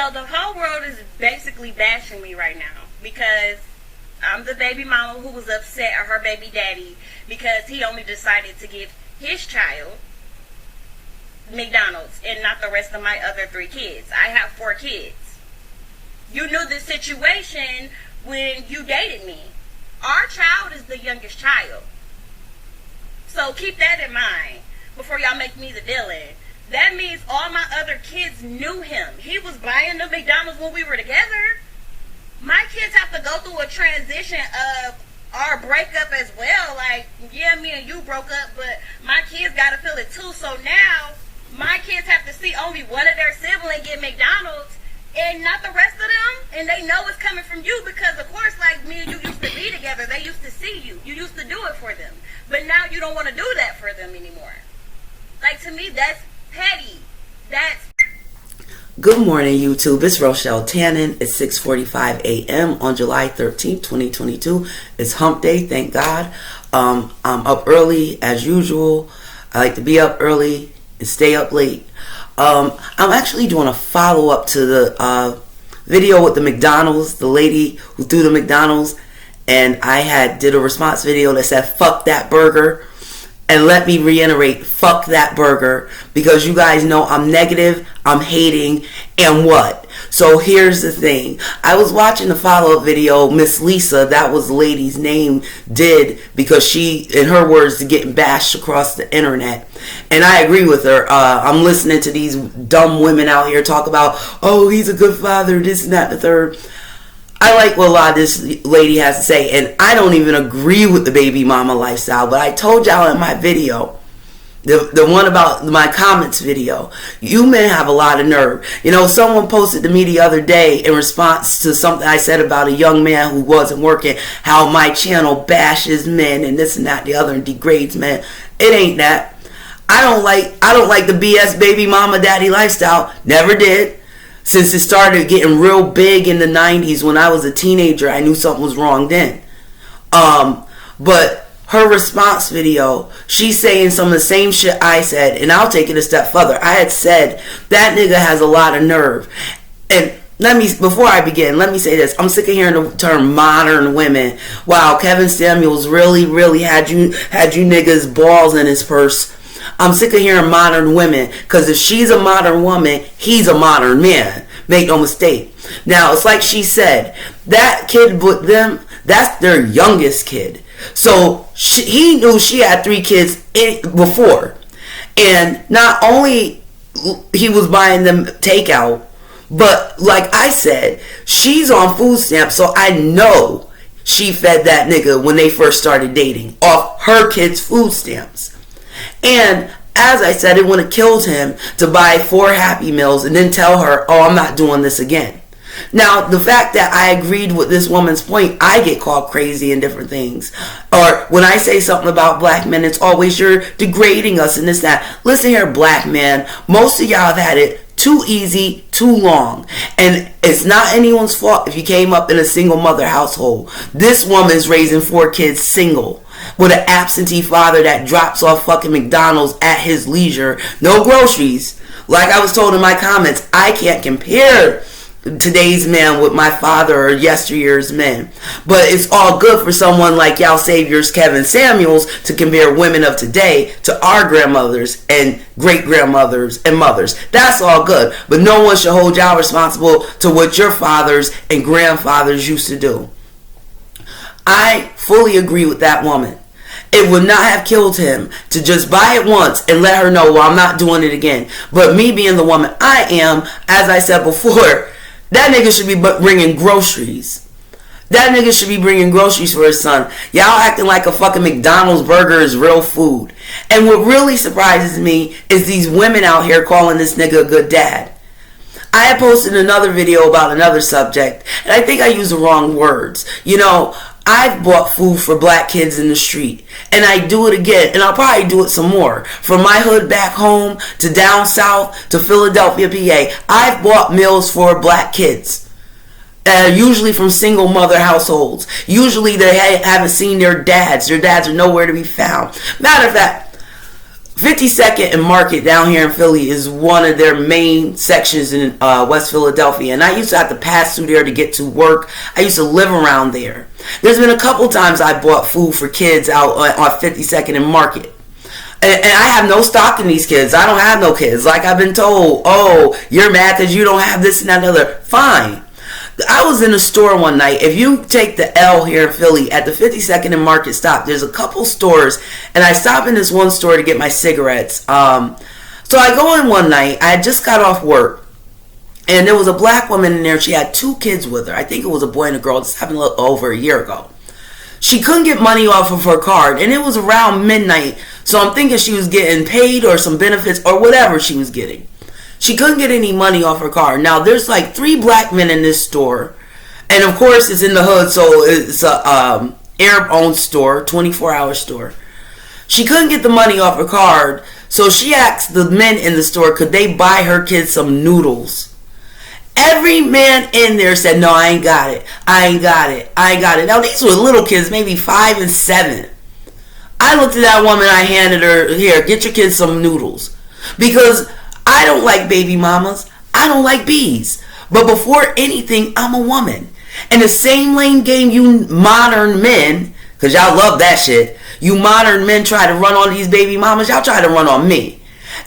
So the whole world is basically bashing me right now because I'm the baby mama who was upset at her baby daddy because he only decided to give his child McDonald's and not the rest of my other 3 kids. I have 4 kids. You knew the situation when you dated me. Our child is the youngest child. So keep that in mind before y'all make me the villain. That means all my other kids knew him. He was buying the McDonald's when we were together. My kids have to go through a transition of our breakup as well. Like, yeah, me and you broke up, but my kids got to feel it too. So now my kids have to see only one of their siblings get McDonald's and not the rest of them. And they know it's coming from you because, of course, like me and you used to be together. They used to see you. You used to do it for them. But now you don't want to do that for them anymore. Like, to me, that's petty. That's... Good morning, YouTube. It's Rochelle Tannen. It's 6:45 a.m. on July 13th, 2022. It's hump day, thank God. I'm up early as usual. I like to be up early and stay up late. I'm actually doing a follow-up to the video with the McDonald's, the lady who threw the McDonald's, and I did a response video that said, fuck that burger. And let me reiterate, fuck that burger, because you guys know I'm negative, I'm hating, and what? So here's the thing. I was watching the follow-up video Miss Lisa, that was the lady's name, did, because she, in her words, is getting bashed across the internet. And I agree with her. I'm listening to these dumb women out here talk about, oh, he's a good father, this and that, the third. I like what a lot of this lady has to say, and I don't even agree with the baby mama lifestyle, but I told y'all in my video, the one about my comments video, you men have a lot of nerve. You know, someone posted to me the other day in response to something I said about a young man who wasn't working, how my channel bashes men and this and that, the other, and degrades men. It ain't that. I don't like the BS baby mama daddy lifestyle. Never did. Since it started getting real big in the 90s when I was a teenager, I knew something was wrong then. But her response video, she's saying some of the same shit I said, and I'll take it a step further. I had said, that nigga has a lot of nerve. And before I begin, let me say this. I'm sick of hearing the term modern women. Wow, Kevin Samuels really had you niggas balls in his purse. I'm sick of hearing modern women, because if she's a modern woman, he's a modern man. Make no mistake. Now, it's like she said, that kid with them, that's their youngest kid. So he knew she had 3 kids before. And not only he was buying them takeout, but like I said, she's on food stamps, so I know she fed that nigga when they first started dating off her kids' food stamps. And as I said, it would have killed him to buy 4 Happy Meals and then tell her, oh, I'm not doing this again. Now, the fact that I agreed with this woman's point, I get called crazy and different things. Or when I say something about black men, it's always you're degrading us and this, that. Listen here, black man. Most of y'all have had it too easy, too long. And it's not anyone's fault if you came up in a single mother household. This woman's raising 4 kids single, with an absentee father that drops off fucking McDonald's at his leisure. No groceries. Like I was told in my comments, I can't compare today's man with my father or yesteryear's men. But it's all good for someone like y'all saviors Kevin Samuels to compare women of today to our grandmothers and great-grandmothers and mothers. That's all good. But no one should hold y'all responsible to what your fathers and grandfathers used to do. I fully agree with that woman. It would not have killed him to just buy it once and let her know, well, I'm not doing it again. But me being the woman I am, as I said before, that nigga should be bringing groceries. That nigga should be bringing groceries for his son. Y'all acting like a fucking McDonald's burger is real food. And what really surprises me is these women out here calling this nigga a good dad. I had posted another video about another subject, and I think I used the wrong words. You know, I've bought food for black kids in the street, and I do it again, and I'll probably do it some more. From my hood back home to down south to Philadelphia, PA, I've bought meals for black kids. Usually from single mother households. Usually they haven't seen their dads. Their dads are nowhere to be found. Matter of fact, 52nd and Market down here in Philly is one of their main sections in West Philadelphia, and I used to have to pass through there to get to work. I used to live around there. There's been a couple times I bought food for kids out on 52nd and Market, and I have no stock in these kids. I don't have no kids. Like I've been told, oh, you're mad because you don't have this and that and other. Fine. I was in a store one night. If you take the L here in Philly at the 52nd and Market stop, there's a couple stores, and I stop in this one store to get my cigarettes. So I go in one night. I had just got off work, and there was a black woman in there. She had 2 kids with her. I think it was a boy and a girl. This happened over a year ago. She couldn't get money off of her card, and it was around midnight, so I'm thinking she was getting paid or some benefits or whatever she was getting. She couldn't get any money off her card. Now, there's like 3 black men in this store. And, of course, it's in the hood, so it's a Arab-owned store, 24-hour store. She couldn't get the money off her card, so she asked the men in the store, could they buy her kids some noodles? Every man in there said, no, I ain't got it. I ain't got it. I ain't got it. Now, these were little kids, maybe 5 and 7. I looked at that woman, I handed her, here, get your kids some noodles. Because I don't like baby mamas. I don't like bees. But before anything, I'm a woman. And the same lame game you modern men, because y'all love that shit, you modern men try to run on these baby mamas, y'all try to run on me.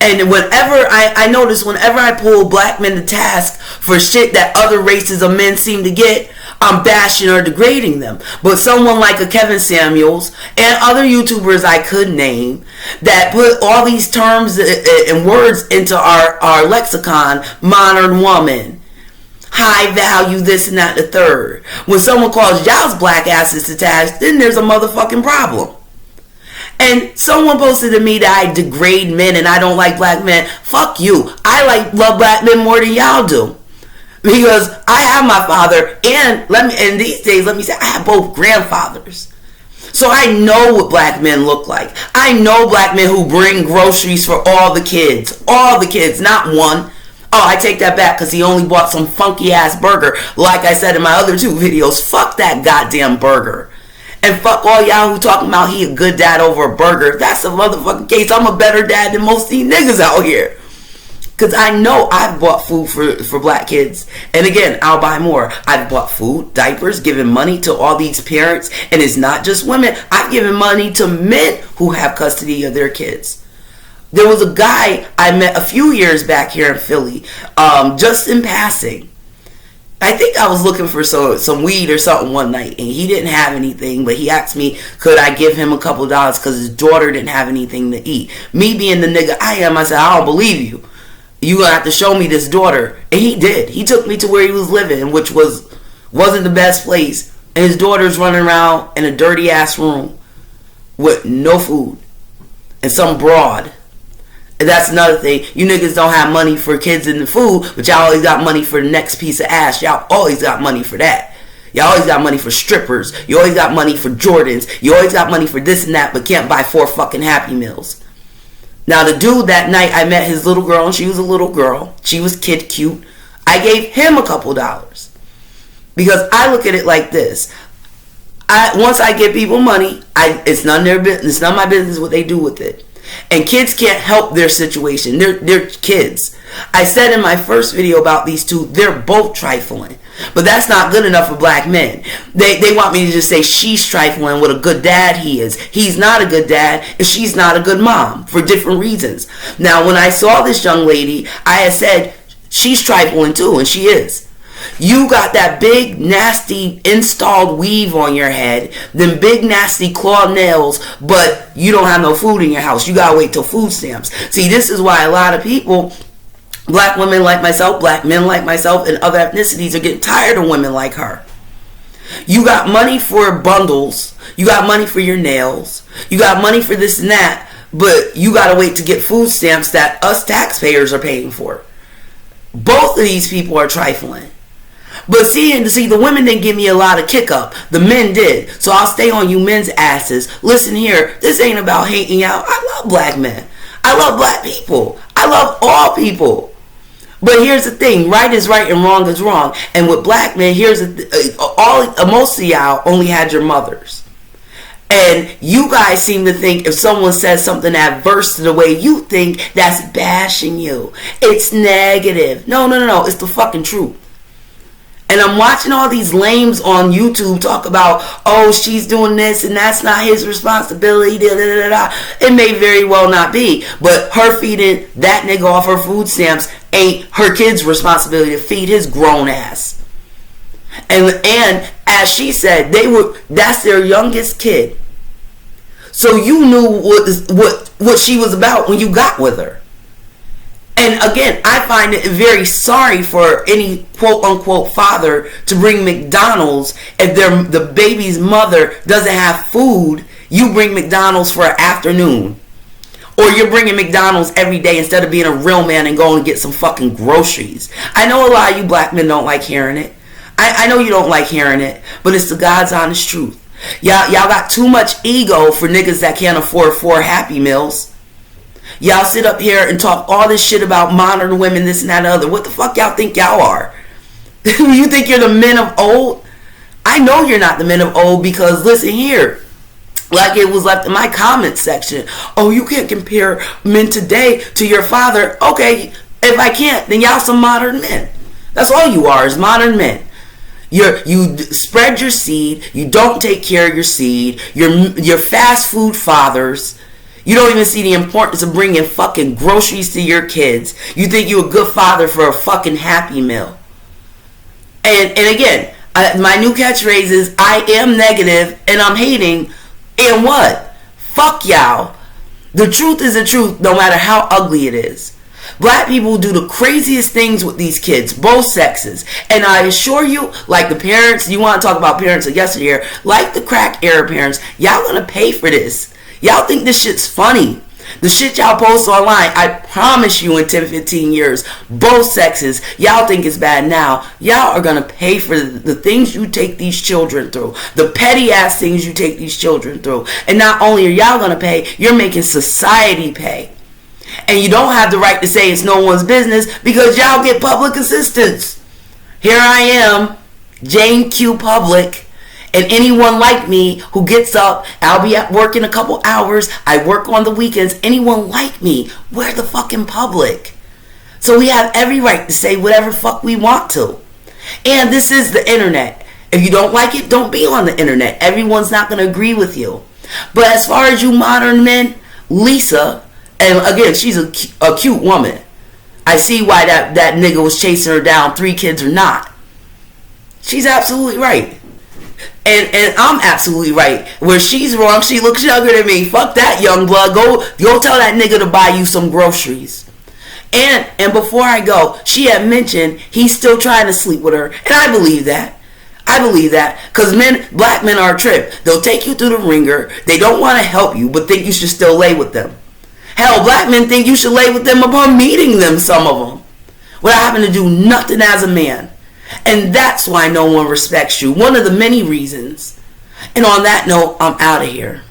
And whenever I notice, whenever I pull black men to task for shit that other races of men seem to get, I'm bashing or degrading them. But someone like a Kevin Samuels and other YouTubers I could name that put all these terms and words into our lexicon, modern woman, high value, this and that, the third. When someone calls y'all's black asses to task, then there's a motherfucking problem. And someone posted to me that I degrade men and I don't like black men. Fuck you. I love black men more than y'all do. Because I have my father, and these days, let me say, I have both grandfathers. So I know what black men look like. I know black men who bring groceries for all the kids. All the kids, not one. Oh, I take that back because he only bought some funky ass burger. Like I said in my other 2 videos, fuck that goddamn burger. And fuck all y'all who talking about he a good dad over a burger. If that's the motherfucking case, I'm a better dad than most of these niggas out here. Because I know I've bought food for black kids. And again, I'll buy more. I've bought food, diapers, given money to all these parents. And it's not just women. I've given money to men who have custody of their kids. There was a guy I met a few years back here in Philly, just in passing. I think I was looking for some weed or something one night, and he didn't have anything, but he asked me, could I give him a couple dollars because his daughter didn't have anything to eat. Me being the nigga I am, I said, I don't believe you. You gonna have to show me this daughter. And he did. He took me to where he was living, which wasn't the best place. And his daughter's running around in a dirty ass room with no food and some broad. And that's another thing. You niggas don't have money for kids and the food, but y'all always got money for the next piece of ass. Y'all always got money for that. Y'all always got money for strippers. You always got money for Jordans. You always got money for this and that, but can't buy 4 fucking Happy Meals. Now, the dude that night, I met his little girl, and she was a little girl. She was kid cute. I gave him a couple dollars. Because I look at it like this. Once I give people money, it's none of their business. It's none of my business what they do with it. And kids can't help their situation. They're kids. I said in my first video about these 2, they're both trifling. But that's not good enough for black men. They want me to just say she's trifling with a good dad he is. He's not a good dad and she's not a good mom for different reasons. Now, when I saw this young lady, I had said she's trifling too, and she is. You got that big, nasty, installed weave on your head, them big, nasty claw nails, but you don't have no food in your house. You gotta wait till food stamps. See, this is why a lot of people, black women like myself, black men like myself, and other ethnicities are getting tired of women like her. You got money for bundles. You got money for your nails. You got money for this and that, but you gotta wait to get food stamps that us taxpayers are paying for. Both of these people are trifling. But see, the women didn't give me a lot of kick up. The men did. So I'll stay on you men's asses. Listen here, this ain't about hating out. I love black men. I love black people. I love all people. But here's the thing, right is right and wrong is wrong. And with black men, most of y'all only had your mothers. And you guys seem to think if someone says something adverse to the way you think, that's bashing you. It's negative. No. It's the fucking truth. And I'm watching all these lames on YouTube talk about, oh, she's doing this and that's not his responsibility. Da, da, da, da. It may very well not be. But her feeding that nigga off her food stamps ain't her kid's responsibility to feed his grown ass. And as she said, that's their youngest kid. So you knew what she was about when you got with her. And again, I find it very sorry for any quote-unquote father to bring McDonald's if the baby's mother doesn't have food. You bring McDonald's for an afternoon. Or you're bringing McDonald's every day instead of being a real man and going to get some fucking groceries. I know a lot of you black men don't like hearing it. I know you don't like hearing it, but it's the God's honest truth. Y'all got too much ego for niggas that can't afford 4 Happy Meals. Y'all sit up here and talk all this shit about modern women, this and that and other. What the fuck y'all think y'all are? You think you're the men of old? I know you're not the men of old because listen here. Like it was left in my comment section. Oh, you can't compare men today to your father. Okay, if I can't, then y'all some modern men. That's all you are, is modern men. You spread your seed. You don't take care of your seed. You're fast food fathers. You don't even see the importance of bringing fucking groceries to your kids. You think you're a good father for a fucking Happy Meal. And again, my new catchphrase is, I am negative and I'm hating. And what? Fuck y'all. The truth is the truth no matter how ugly it is. Black people do the craziest things with these kids, both sexes. And I assure you, like the parents, you want to talk about parents of yesteryear, like the crack era parents, y'all gonna pay for this. Y'all think this shit's funny. The shit y'all post online, I promise you in 10, 15 years, both sexes, y'all think it's bad now. Y'all are going to pay for the things you take these children through. The petty ass things you take these children through. And not only are y'all going to pay, you're making society pay. And you don't have the right to say it's no one's business because y'all get public assistance. Here I am, Jane Q Public. And anyone like me who gets up, I'll be at work in a couple hours, I work on the weekends, anyone like me, we're the fucking public. So we have every right to say whatever fuck we want to. And this is the internet. If you don't like it, don't be on the internet. Everyone's not going to agree with you. But as far as you modern men, Lisa, and again, she's a cute woman. I see why that nigga was chasing her down, 3 kids or not. She's absolutely right. And I'm absolutely right. Where she's wrong, she looks younger than me. Fuck that, young blood. Go tell that nigga to buy you some groceries. And before I go, she had mentioned he's still trying to sleep with her. And I believe that. Because black men are a trip. They'll take you through the ringer. They don't want to help you, but think you should still lay with them. Hell, black men think you should lay with them upon meeting them, some of them. Without having to do nothing as a man. And that's why no one respects you. One of the many reasons. And on that note, I'm out of here.